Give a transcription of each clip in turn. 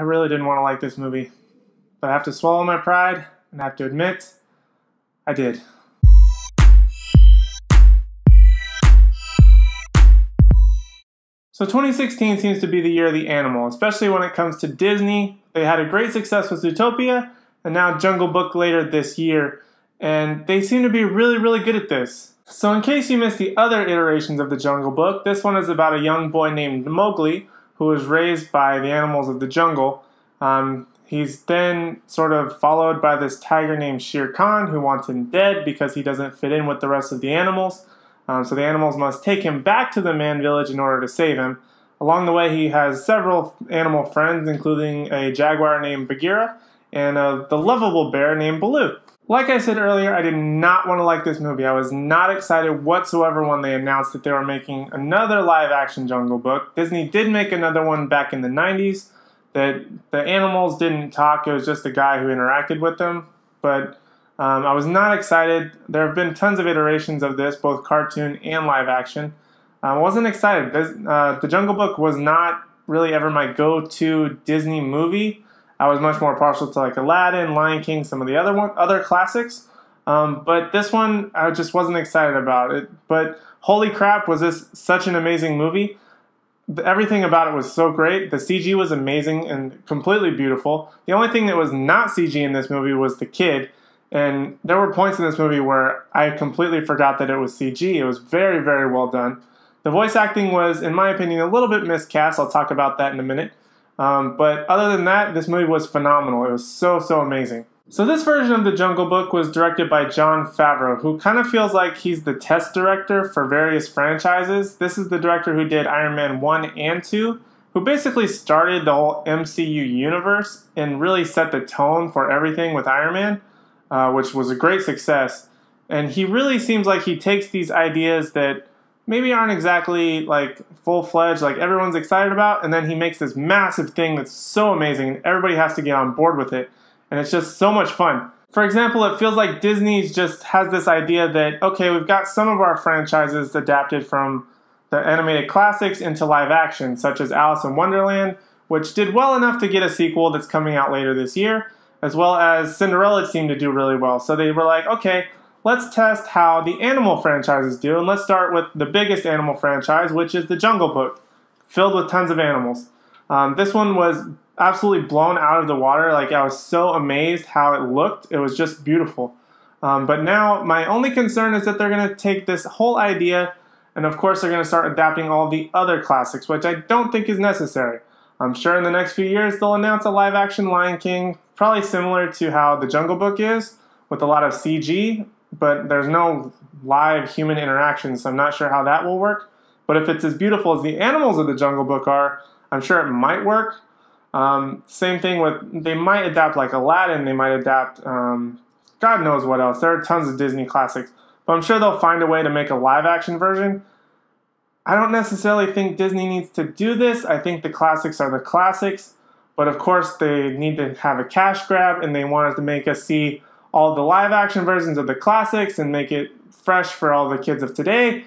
I really didn't want to like this movie. But I have to swallow my pride, and I have to admit, I did. So 2016 seems to be the year of the animal, especially when it comes to Disney. They had a great success with Zootopia, and now Jungle Book later this year. And they seem to be really, really good at this. So in case you missed the other iterations of the Jungle Book, this one is about a young boy named Mowgli, who was raised by the animals of the jungle. He's then sort of followed by this tiger named Shere Khan, who wants him dead because he doesn't fit in with the rest of the animals. So the animals must take him back to the man village in order to save him. Along the way, he has several animal friends, including a jaguar named Bagheera and the lovable bear named Baloo. Like I said earlier, I did not want to like this movie. I was not excited whatsoever when they announced that they were making another live-action Jungle Book. Disney did make another one back in the 90s. That the animals didn't talk, it was just a guy who interacted with them. But I was not excited. There have been tons of iterations of this, both cartoon and live action. I wasn't excited. The Jungle Book was not really ever my go-to Disney movie. I was much more partial to like Aladdin, Lion King, some of the other classics. But this one, I just wasn't excited about it. But holy crap, was this such an amazing movie. Everything about it was so great. The CG was amazing and completely beautiful. The only thing that was not CG in this movie was the kid. And there were points in this movie where I completely forgot that it was CG. It was very, very well done. The voice acting was, in my opinion, a little bit miscast. I'll talk about that in a minute. But other than that, this movie was phenomenal. It was so, so amazing. So this version of the Jungle Book was directed by Jon Favreau, who kind of feels like he's the test director for various franchises. This is the director who did Iron Man 1 and 2, who basically started the whole MCU universe and really set the tone for everything with Iron Man, which was a great success. And he really seems like he takes these ideas that maybe aren't exactly like full-fledged, like everyone's excited about, and then he makes this massive thing that's so amazing and everybody has to get on board with it. And it's just so much fun. For example, it feels like Disney just has this idea that, okay, we've got some of our franchises adapted from the animated classics into live action, such as Alice in Wonderland, which did well enough to get a sequel that's coming out later this year, as well as Cinderella seemed to do really well. So they were like, okay, let's test how the animal franchises do, and let's start with the biggest animal franchise, which is the Jungle Book, filled with tons of animals. This one was absolutely blown out of the water. Like, I was so amazed how it looked. It was just beautiful. But now my only concern is that they're going to take this whole idea and of course they're going to start adapting all the other classics, which I don't think is necessary. I'm sure in the next few years they'll announce a live action Lion King, probably similar to how the Jungle Book is, with a lot of CG, but there's no live human interaction, so I'm not sure how that will work. But if it's as beautiful as the animals of the Jungle Book are, I'm sure it might work. Same thing with, they might adapt like Aladdin, they might adapt God knows what else. There are tons of Disney classics, but I'm sure they'll find a way to make a live action version. I don't necessarily think Disney needs to do this. I think the classics are the classics, but of course they need to have a cash grab and they wanted to make us see all the live action versions of the classics and make it fresh for all the kids of today.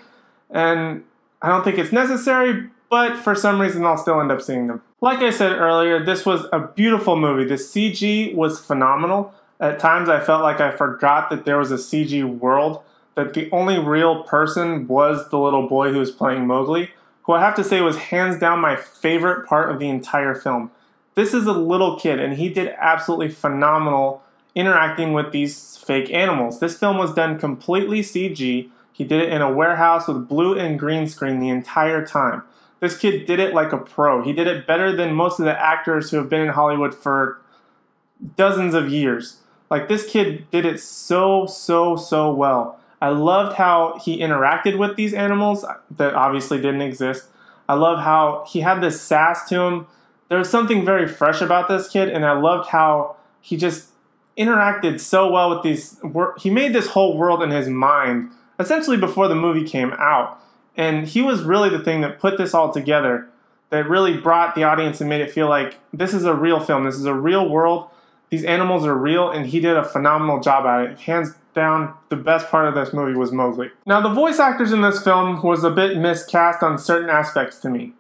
And I don't think it's necessary, but for some reason I'll still end up seeing them. Like I said earlier, this was a beautiful movie. The CG was phenomenal. At times I felt like I forgot that there was a CG world, that the only real person was the little boy who was playing Mowgli, who I have to say was hands down my favorite part of the entire film. This is a little kid and he did absolutely phenomenal interacting with these fake animals. This film was done completely CG. He did it in a warehouse with blue and green screen the entire time. This kid did it like a pro. He did it better than most of the actors who have been in Hollywood for dozens of years. Like, this kid did it so well. I loved how he interacted with these animals that obviously didn't exist. I love how he had this sass to him. There was something very fresh about this kid, and I loved how he just interacted so well with these. He made this whole world in his mind, essentially before the movie came out. And he was really the thing that put this all together, that really brought the audience and made it feel like this is a real film, this is a real world. these animals are real, and he did a phenomenal job at it. Hands down, the best part of this movie was Mowgli. Now, the voice actors in this film was a bit miscast on certain aspects to me.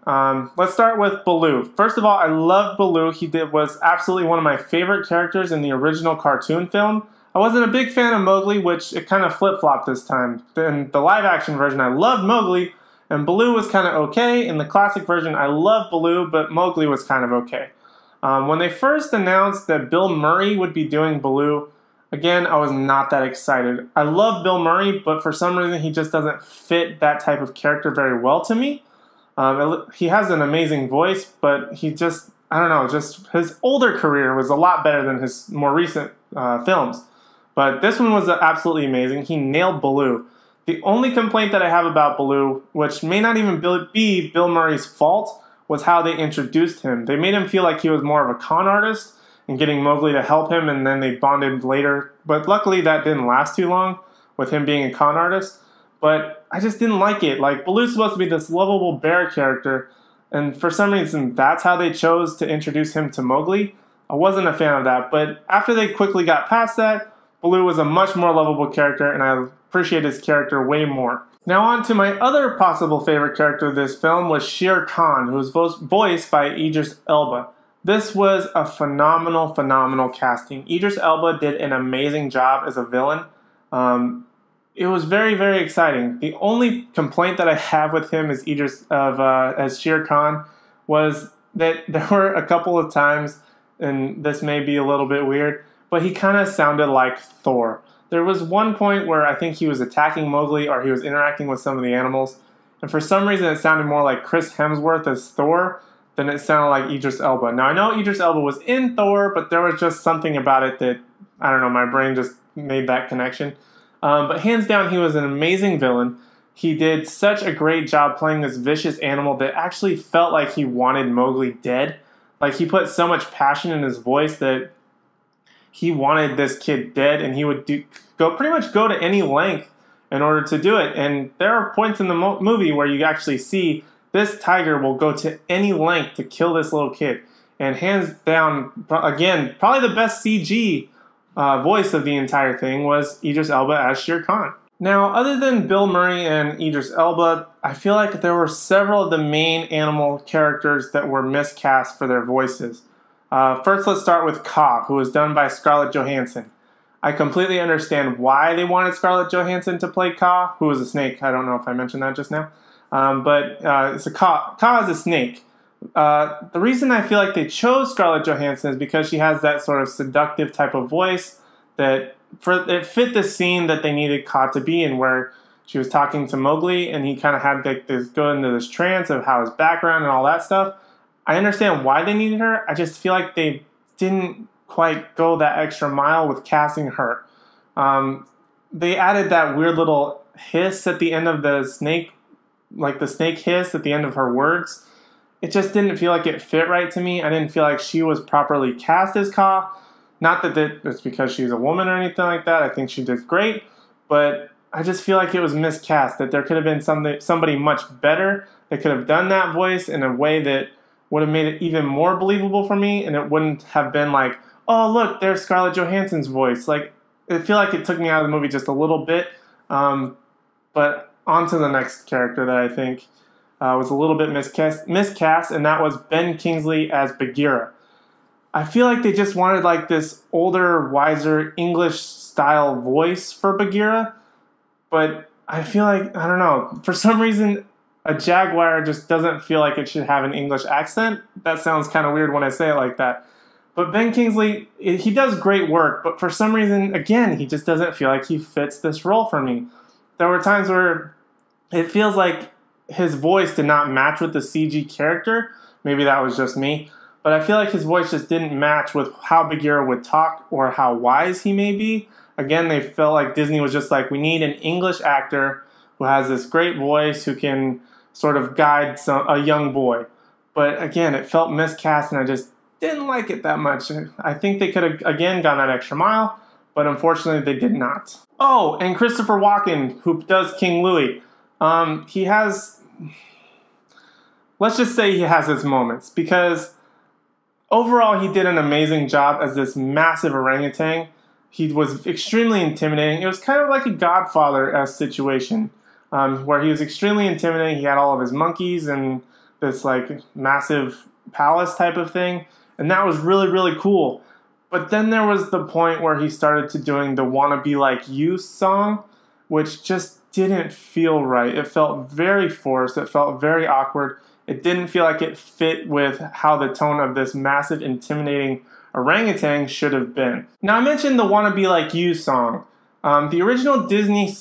Let's start with Baloo. First of all, I loved Baloo. Was absolutely one of my favorite characters in the original cartoon film. I wasn't a big fan of Mowgli, which it kind of flip-flopped this time. In the live-action version, I loved Mowgli, and Baloo was kind of okay. In the classic version, I loved Baloo, but Mowgli was kind of okay. When they first announced that Bill Murray would be doing Baloo, again, I was not that excited. I love Bill Murray, but for some reason he just doesn't fit that type of character very well to me. He has an amazing voice, but he just, I don't know, just his older career was a lot better than his more recent films. But this one was absolutely amazing. He nailed Baloo. The only complaint that I have about Baloo, which may not even be Bill Murray's fault, was how they introduced him. They made him feel like he was more of a con artist and getting Mowgli to help him, and then they bonded later. But luckily that didn't last too long with him being a con artist. But I just didn't like it. Like, Baloo's supposed to be this lovable bear character, and for some reason that's how they chose to introduce him to Mowgli. I wasn't a fan of that, but after they quickly got past that, Baloo was a much more lovable character, and I appreciate his character way more. Now on to my other possible favorite character of this film was Shere Khan, who was voiced by Idris Elba. This was a phenomenal casting. Idris Elba did an amazing job as a villain. It was very, very exciting. The only complaint that I have with him as as Shere Khan was that there were a couple of times, and this may be a little bit weird, but he kind of sounded like Thor. There was one point where I think he was attacking Mowgli, or he was interacting with some of the animals, and for some reason it sounded more like Chris Hemsworth as Thor than it sounded like Idris Elba. Now, I know Idris Elba was in Thor, but there was just something about it that, I don't know, my brain just made that connection. But hands down, he was an amazing villain. He did such a great job playing this vicious animal that actually felt like he wanted Mowgli dead. Like, he put so much passion in his voice that he wanted this kid dead, and he would pretty much go to any length in order to do it. And there are points in the movie where you actually see this tiger will go to any length to kill this little kid. And hands down, again, probably the best CG voice of the entire thing was Idris Elba as Shere Khan. Now, other than Bill Murray and Idris Elba, I feel like there were several of the main animal characters that were miscast for their voices. First, let's start with Kaa, who was done by Scarlett Johansson. I completely understand why they wanted Scarlett Johansson to play Kaa, who was a snake. I don't know if I mentioned that just now. Kaa is a snake. The reason I feel like they chose Scarlett Johansson is because she has that sort of seductive type of voice that it fit the scene that they needed Kaa to be in, where she was talking to Mowgli and he kind of had to go into this trance of how his background and all that stuff. I understand why they needed her. I just feel like they didn't quite go that extra mile with casting her. They added that weird little hiss at the end of the snake, like the snake hiss at the end of her words. It just didn't feel like it fit right to me. I didn't feel like she was properly cast as Kaa. Not that it's because she's a woman or anything like that. I think she did great. But I just feel like it was miscast, that there could have been somebody much better that could have done that voice in a way that would have made it even more believable for me, and it wouldn't have been like, oh, look, there's Scarlett Johansson's voice. Like, I feel like it took me out of the movie just a little bit. But on to the next character that I think was a little bit miscast, and that was Ben Kingsley as Bagheera. I feel like they just wanted like this older, wiser, English-style voice for Bagheera, but I feel like, I don't know, for some reason, a jaguar just doesn't feel like it should have an English accent. That sounds kind of weird when I say it like that. But Ben Kingsley, he does great work, but for some reason, again, he just doesn't feel like he fits this role for me. There were times where it feels like his voice did not match with the CG character. Maybe that was just me. But I feel like his voice just didn't match with how Bagheera would talk or how wise he may be. Again, they felt like Disney was just like, we need an English actor who has this great voice, who can sort of guide a young boy. But again, it felt miscast, and I just didn't like it that much. I think they could have, again, gone that extra mile, but unfortunately they did not. Oh, and Christopher Walken, who does King Louie. He has, let's just say he has his moments, because Overall, he did an amazing job as this massive orangutan. He was extremely intimidating. It was kind of like a Godfather-esque situation, where he was extremely intimidating. He had all of his monkeys and this like massive palace type of thing, and that was really, really cool. But then there was the point where he started to doing the "Wanna Be Like You" song, which just didn't feel right. It felt very forced. It felt very awkward. It didn't feel like it fit with how the tone of this massive, intimidating orangutan should have been. Now, I mentioned the "Wanna Be Like You" song. The original Disney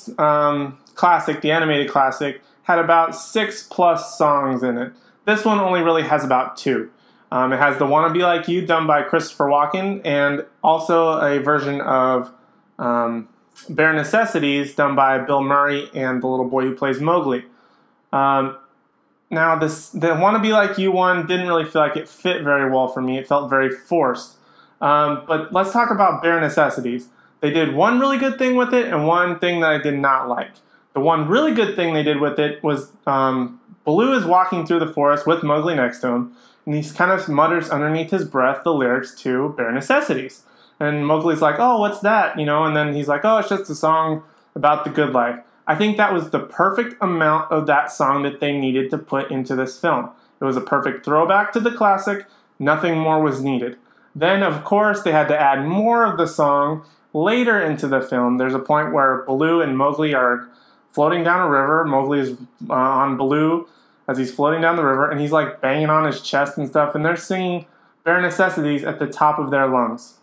classic, the animated classic, had about 6+ songs in it. This one only really has about 2. It has the "Wanna Be Like You" done by Christopher Walken, and also a version of Bare Necessities done by Bill Murray and the little boy who plays Mowgli. Now, the "Wanna Be Like You" one didn't really feel like it fit very well for me. It felt very forced. But let's talk about Bare Necessities. They did one really good thing with it and one thing that I did not like. The one really good thing they did with it was Baloo is walking through the forest with Mowgli next to him, and he kind of mutters underneath his breath the lyrics to Bare Necessities. And Mowgli's like, "Oh, what's that?" And then he's like, "Oh, it's just a song about the good life." I think that was the perfect amount of that song that they needed to put into this film. It was a perfect throwback to the classic. Nothing more was needed. Then, of course, they had to add more of the song later into the film. There's a point where Baloo and Mowgli are floating down a river. Mowgli is on Baloo as he's floating down the river, and he's like banging on his chest and stuff, and they're singing Bare Necessities at the top of their lungs.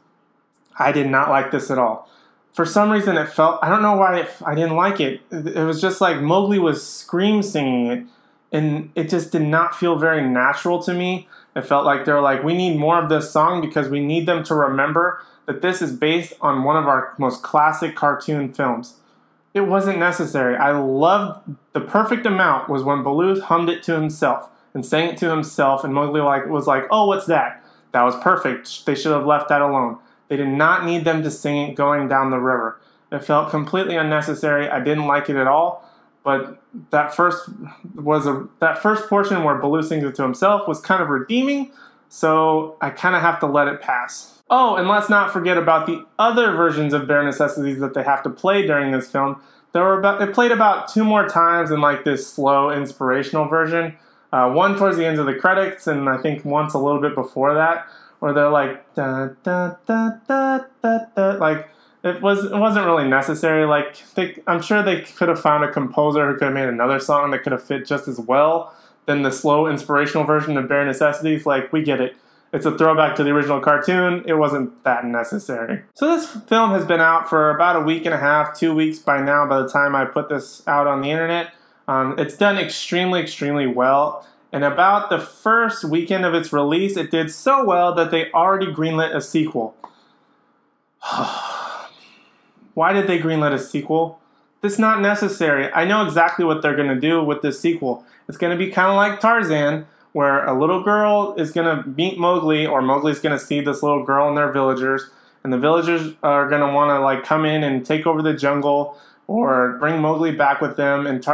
I did not like this at all. For some reason, it felt, I don't know why I didn't like it. It was just like Mowgli was scream singing it, and it just did not feel very natural to me. It felt like they were like, we need more of this song because we need them to remember that this is based on one of our most classic cartoon films. It wasn't necessary. I loved the perfect amount was when Baloo hummed it to himself and sang it to himself, and Mowgli was like, "Oh, what's that?" That was perfect. They should have left that alone. They did not need them to sing it going down the river. It felt completely unnecessary. I didn't like it at all. But that first portion where Baloo sings it to himself was kind of redeeming, so I kind of have to let it pass. Oh, and let's not forget about the other versions of Bare Necessities that they have to play during this film. It played about 2 more times in like this slow, inspirational version. One towards the end of the credits, and I think once a little bit before that, where they're like da da da da da da. Like it wasn't really necessary. Like I'm sure they could have found a composer who could have made another song that could have fit just as well than the slow, inspirational version of Bare Necessities. Like, we get it. It's a throwback to the original cartoon. It wasn't that necessary. So this film has been out for about a week and a half, 2 weeks by now by the time I put this out on the internet. It's done extremely, extremely well. And about the first weekend of its release, it did so well that they already greenlit a sequel. Why did they greenlit a sequel? It's not necessary. I know exactly what they're going to do with this sequel. It's going to be kind of like Tarzan, where a little girl is going to meet Mowgli, or Mowgli's going to see this little girl and their villagers, and the villagers are going to want to like come in and take over the jungle or bring Mowgli back with them, and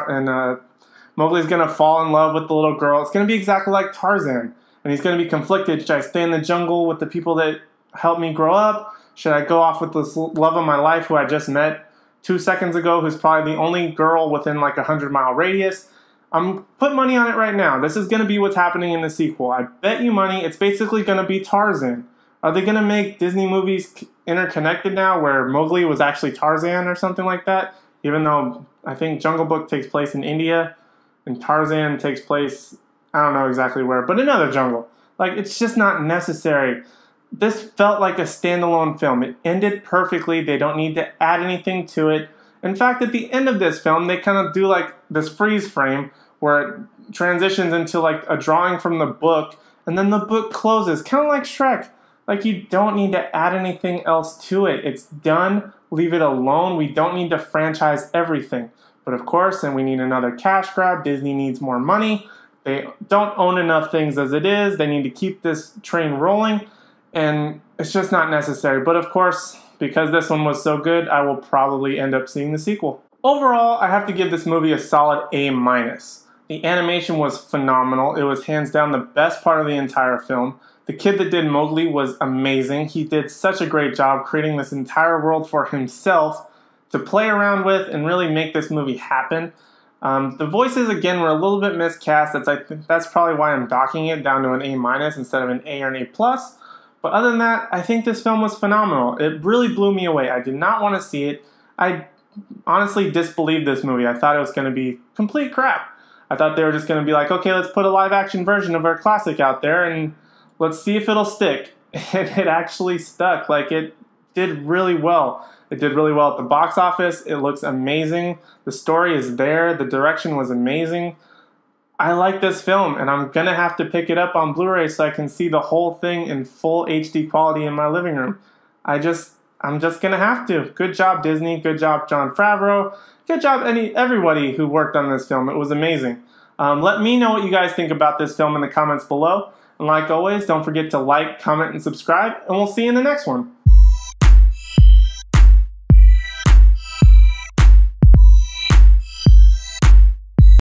Mowgli's going to fall in love with the little girl. It's going to be exactly like Tarzan, and he's going to be conflicted. Should I stay in the jungle with the people that helped me grow up? Should I go off with this love of my life who I just met 2 seconds ago, who's probably the only girl within like a 100-mile radius? I'm putting money on it right now. This is going to be what's happening in the sequel. I bet you money it's basically going to be Tarzan. Are they going to make Disney movies interconnected now, where Mowgli was actually Tarzan or something like that? Even though I think Jungle Book takes place in India and Tarzan takes place, I don't know exactly where, but another jungle. Like, it's just not necessary. This felt like a standalone film. It ended perfectly. They don't need to add anything to it. In fact, at the end of this film, they kind of do like this freeze frame where it transitions into like a drawing from the book, and then the book closes, kind of like Shrek. Like, you don't need to add anything else to it. It's done. Leave it alone. We don't need to franchise everything. But of course, and we need another cash grab. Disney needs more money. They don't own enough things as it is. They need to keep this train rolling, and it's just not necessary. But of course, because this one was so good, I will probably end up seeing the sequel. Overall, I have to give this movie a solid A-. The animation was phenomenal. It was hands down the best part of the entire film. The kid that did Mowgli was amazing. He did such a great job creating this entire world for himself to play around with and really make this movie happen. The voices, again, were a little bit miscast. That's probably why I'm docking it down to an A- instead of an A or an A+. But other than that, I think this film was phenomenal. It really blew me away. I did not want to see it. I honestly disbelieved this movie. I thought it was going to be complete crap. I thought they were just going to be like, okay, let's put a live-action version of our classic out there and let's see if it'll stick. And it actually stuck. Like, it did really well. It did really well at the box office. It looks amazing. The story is there. The direction was amazing. I like this film, and I'm going to have to pick it up on Blu-ray so I can see the whole thing in full HD quality in my living room. I'm just going to have to. Good job, Disney. Good job, Jon Favreau. Good job, everybody who worked on this film. It was amazing. Let me know what you guys think about this film in the comments below. And like always, don't forget to like, comment, and subscribe, and we'll see you in the next one.